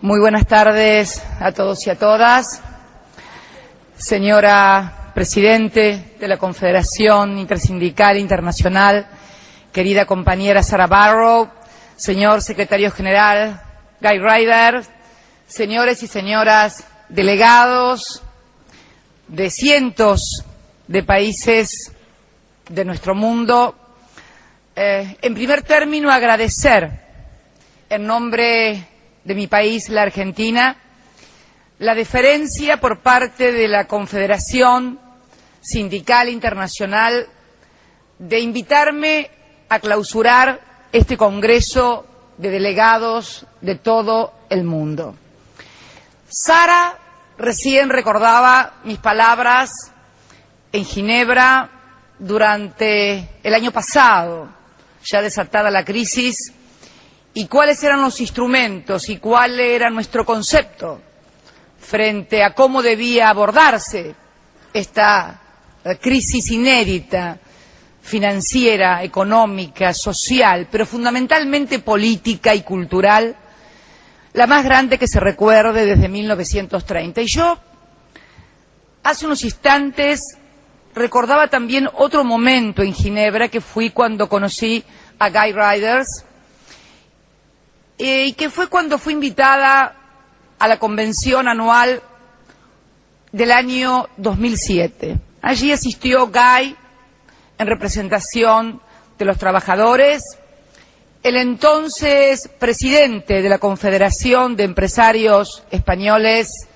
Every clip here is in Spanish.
Muy buenas tardes a todos y a todas. Señora Presidente de la Confederación Intersindical Internacional, querida compañera Sarah Barrow, señor Secretario General Guy Ryder, señores y señoras delegados de cientos de países de nuestro mundo, en primer término agradecer en nombre de mi país, la Argentina, la deferencia por parte de la Confederación Sindical Internacional de invitarme a clausurar este Congreso de Delegados de todo el mundo. Sara recién recordaba mis palabras en Ginebra durante el año pasado, ya desatada la crisis, y cuáles eran los instrumentos y cuál era nuestro concepto frente a cómo debía abordarse esta crisis inédita, financiera, económica, social, pero fundamentalmente política y cultural, la más grande que se recuerde desde 1930. Y yo, hace unos instantes, recordaba también otro momento en Ginebra, que fui cuando conocí a Guy Ryder, y que fue cuando fui invitada a la convención anual del año 2007. Allí asistió Guy en representación de los trabajadores, el entonces presidente de la Confederación de Empresarios Españoles,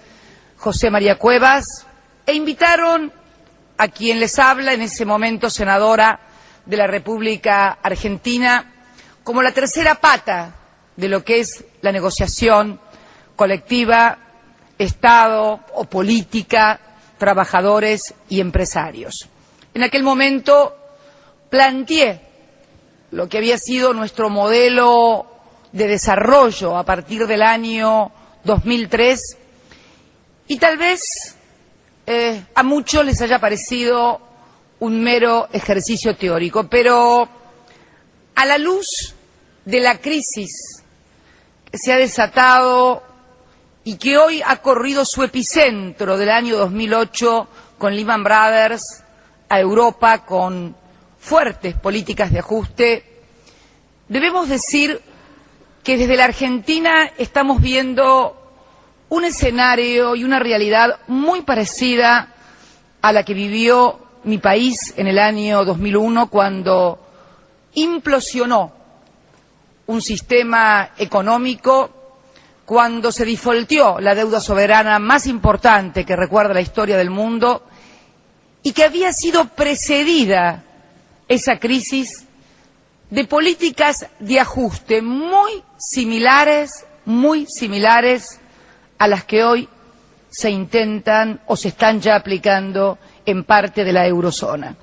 José María Cuevas, e invitaron a quien les habla, en ese momento senadora de la República Argentina, como la tercera pata de lo que es la negociación colectiva, Estado o política, trabajadores y empresarios. En aquel momento planteé lo que había sido nuestro modelo de desarrollo a partir del año 2003 y tal vez a muchos les haya parecido un mero ejercicio teórico, pero a la luz de la crisis que se ha desatado y que hoy ha corrido su epicentro del año 2008 con Lehman Brothers a Europa, con fuertes políticas de ajuste, debemos decir que desde la Argentina estamos viendo un escenario y una realidad muy parecida a la que vivió mi país en el año 2001, cuando implosionó un sistema económico, cuando se defaultó la deuda soberana más importante que recuerda la historia del mundo y que había sido precedida esa crisis de políticas de ajuste muy similares a las que hoy se intentan o se están ya aplicando en parte de la eurozona.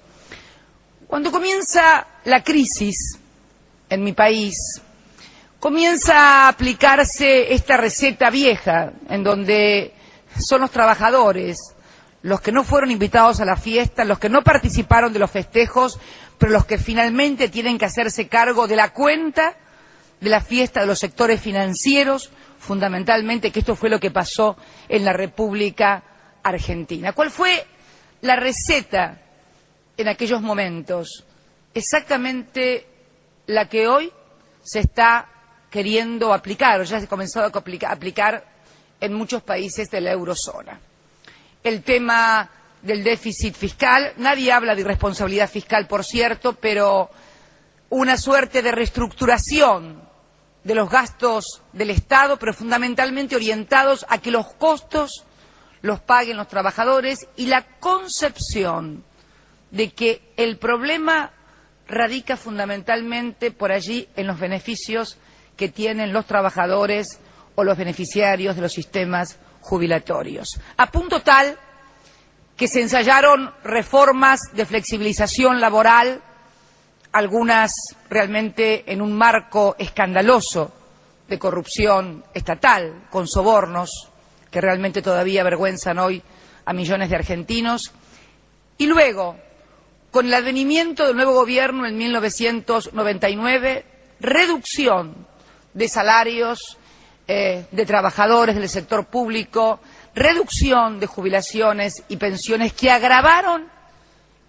Cuando comienza la crisis en mi país, comienza a aplicarse esta receta vieja, en donde son los trabajadores los que no fueron invitados a la fiesta, los que no participaron de los festejos, pero los que finalmente tienen que hacerse cargo de la cuenta de la fiesta de los sectores financieros, fundamentalmente, que esto fue lo que pasó en la República Argentina. ¿Cuál fue la receta en aquellos momentos? Exactamente la que hoy se está queriendo aplicar, o ya se ha comenzado a aplicar en muchos países de la eurozona. El tema del déficit fiscal, nadie habla de irresponsabilidad fiscal, por cierto, pero una suerte de reestructuración de los gastos del Estado, pero fundamentalmente orientados a que los costos los paguen los trabajadores, y la concepción de que el problema radica fundamentalmente por allí en los beneficios que tienen los trabajadores o los beneficiarios de los sistemas jubilatorios. A punto tal que se ensayaron reformas de flexibilización laboral, algunas realmente en un marco escandaloso de corrupción estatal, con sobornos que realmente todavía avergüenzan hoy a millones de argentinos, y luego, con el advenimiento del nuevo gobierno en 1999, reducción de salarios de trabajadores del sector público, reducción de jubilaciones y pensiones que agravaron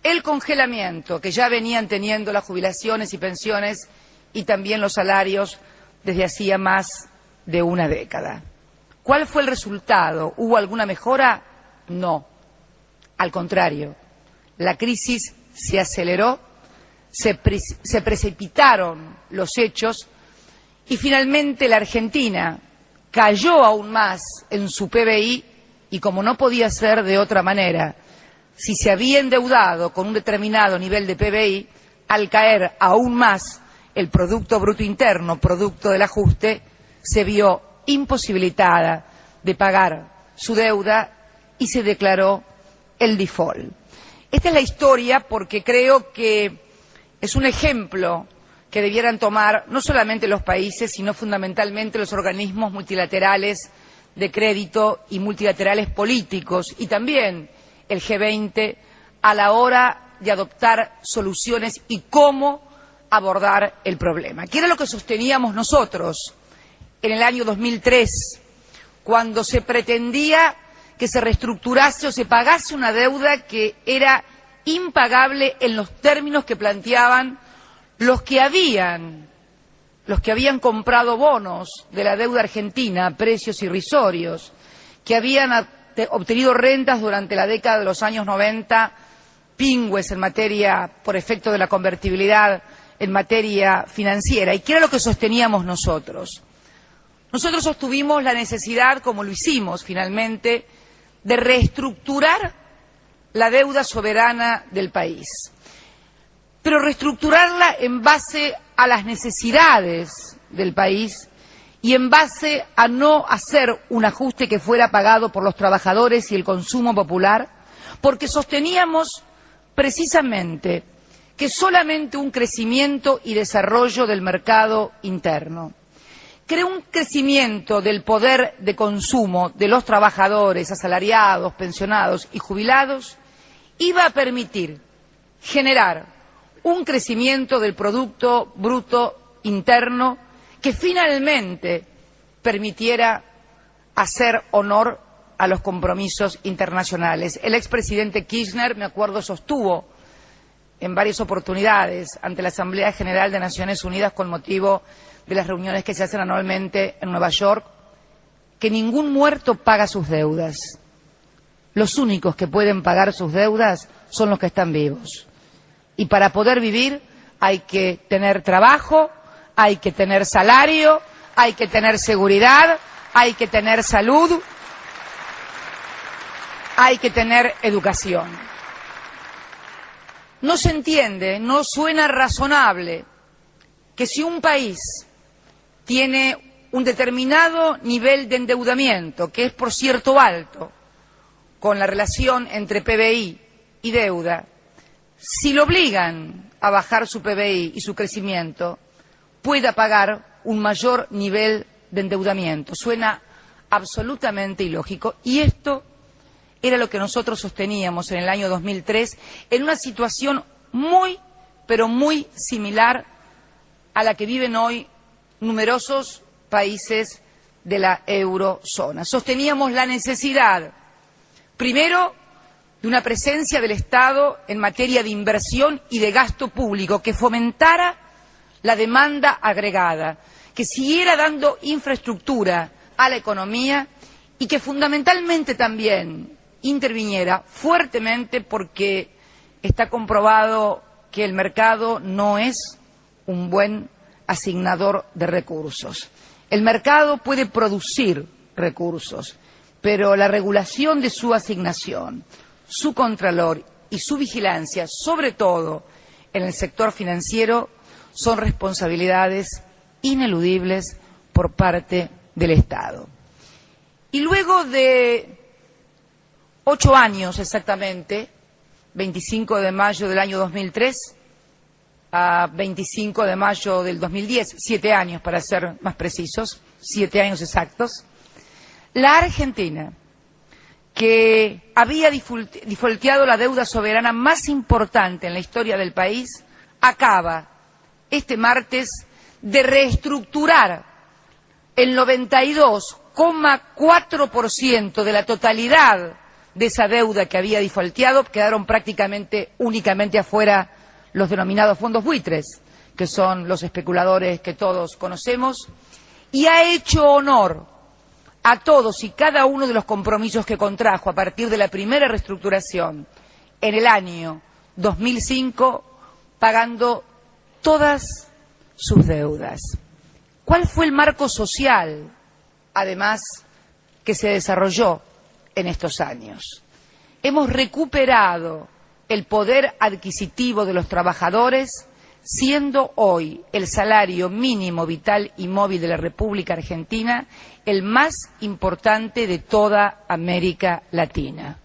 el congelamiento que ya venían teniendo las jubilaciones y pensiones y también los salarios desde hacía más de una década. ¿Cuál fue el resultado? ¿Hubo alguna mejora? No. Al contrario, la crisis se aceleró, se precipitaron los hechos y finalmente la Argentina cayó aún más en su PBI y, como no podía ser de otra manera, si se había endeudado con un determinado nivel de PBI, al caer aún más el Producto Bruto Interno, producto del ajuste, se vio imposibilitada de pagar su deuda y se declaró el default. Esta es la historia porque creo que es un ejemplo que debieran tomar no solamente los países, sino fundamentalmente los organismos multilaterales de crédito y multilaterales políticos y también el G20 a la hora de adoptar soluciones y cómo abordar el problema. ¿Qué era lo que sosteníamos nosotros en el año 2003, cuando se pretendía que se reestructurase o se pagase una deuda que era impagable en los términos que planteaban los que habían comprado bonos de la deuda argentina a precios irrisorios, que habían obtenido rentas durante la década de los años 90, pingües en materia, por efecto de la convertibilidad, en materia financiera? ¿Y qué era lo que sosteníamos nosotros? Nosotros sostuvimos la necesidad, como lo hicimos finalmente, de reestructurar la deuda soberana del país, pero reestructurarla en base a las necesidades del país y en base a no hacer un ajuste que fuera pagado por los trabajadores y el consumo popular, porque sosteníamos precisamente que solamente un crecimiento y desarrollo del mercado interno, que un crecimiento del poder de consumo de los trabajadores, asalariados, pensionados y jubilados, iba a permitir generar un crecimiento del Producto Bruto Interno que finalmente permitiera hacer honor a los compromisos internacionales. El expresidente Kirchner, me acuerdo, sostuvo en varias oportunidades ante la Asamblea General de Naciones Unidas con motivo de las reuniones que se hacen anualmente en Nueva York, que ningún muerto paga sus deudas. Los únicos que pueden pagar sus deudas son los que están vivos. Y para poder vivir hay que tener trabajo, hay que tener salario, hay que tener seguridad, hay que tener salud, hay que tener educación. No se entiende, no suena razonable que si un país tiene un determinado nivel de endeudamiento, que es por cierto alto, con la relación entre PBI y deuda, si lo obligan a bajar su PBI y su crecimiento, pueda pagar un mayor nivel de endeudamiento. Suena absolutamente ilógico y esto era lo que nosotros sosteníamos en el año 2003 en una situación muy, pero muy similar a la que viven hoy numerosos países de la eurozona. Sosteníamos la necesidad, primero, de una presencia del Estado en materia de inversión y de gasto público que fomentara la demanda agregada, que siguiera dando infraestructura a la economía y que fundamentalmente también interviniera fuertemente, porque está comprobado que el mercado no es un buen asignador de recursos. El mercado puede producir recursos, pero la regulación de su asignación, su controlor y su vigilancia, sobre todo en el sector financiero, son responsabilidades ineludibles por parte del Estado. Y luego de 8 años exactamente, 25 de mayo del año 2003 a 25 de mayo del 2010, 7 años para ser más precisos, 7 años exactos, la Argentina, que había defaulteado la deuda soberana más importante en la historia del país, acaba este martes de reestructurar el 92,4% de la totalidad de esa deuda que había defaulteado, quedaron prácticamente únicamente afuera los denominados fondos buitres, que son los especuladores que todos conocemos, y ha hecho honor a todos y cada uno de los compromisos que contrajo a partir de la primera reestructuración en el año 2005, pagando todas sus deudas. ¿Cuál fue el marco social, además, que se desarrolló en estos años? Hemos recuperado el poder adquisitivo de los trabajadores, siendo hoy el salario mínimo vital y móvil de la República Argentina el más importante de toda América Latina.